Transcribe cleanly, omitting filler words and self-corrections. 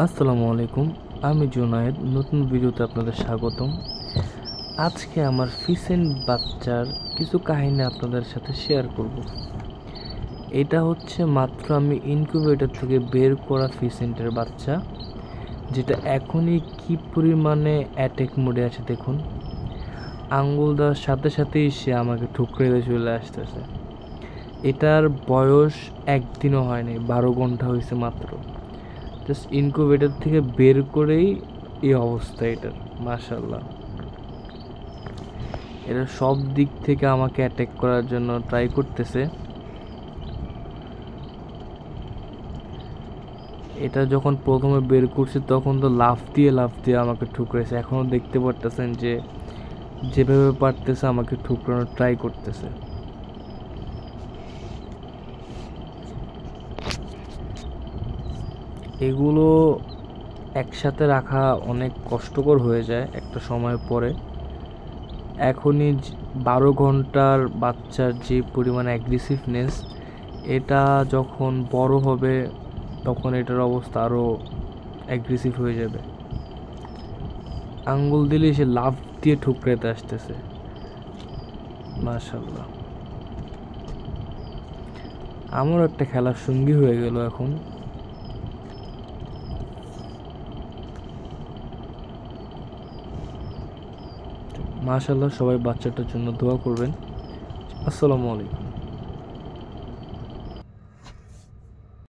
আসসালামু আলাইকুম। আমি জুনায়েদ, নতুন ভিডিওতে আপনাদের স্বাগতম। আজকে আমার ফিসেন্ট বাচ্চার কিছু কাহিনী আপনাদের সাথে শেয়ার করব। এটা হচ্ছে মাত্র আমি ইনকিউবেটর থেকে বের করা ফিসেন্টের বাচ্চা, যেটা এখনই কি পরিমাণে অ্যাটাক মোডে আছে দেখুন। আঙ্গুল দেওয়ার সাথে সাথেই সে আমাকে ঠুকরে দিয়ে চলে আসতেছে। এটার বয়স একদিনও হয়নি, 12 ঘন্টা হয়েছে মাত্র। জাস্ট ইনকিউবেটর থেকে বের করেই এই অবস্থা এটার। মাশাআল্লাহ, এরা সব দিক থেকে আমাকে অ্যাটাক করার জন্য ট্রাই করতেছে। এটা যখন প্রথমে বের করছে তখন তো লাফ দিয়ে আমাকে ঠুকরেছে। এখনও দেখতে পারতেছেন যে যেভাবে পারতেছে আমাকে ঠুকরানোর ট্রাই করতেছে। এগুলো একসাথে রাখা অনেক কষ্টকর হয়ে যায় একটা সময় পরে। এখনই 12 ঘন্টার বাচ্চার যে পরিমাণ অ্যাগ্রেসিভনেস, এটা যখন বড় হবে তখন এটার অবস্থা আরও অ্যাগ্রেসিভ হয়ে যাবে। আঙ্গুল দিলে সে লাফ দিয়ে ঠুকরাতে আসতেছে। মাশাআল্লাহ, আমারও একটা খেলার সঙ্গী হয়ে গেল এখন। মাশাআল্লাহ, সবাই বাচ্চাটার জন্য দোয়া করবেন। আসসালামু আলাইকুম।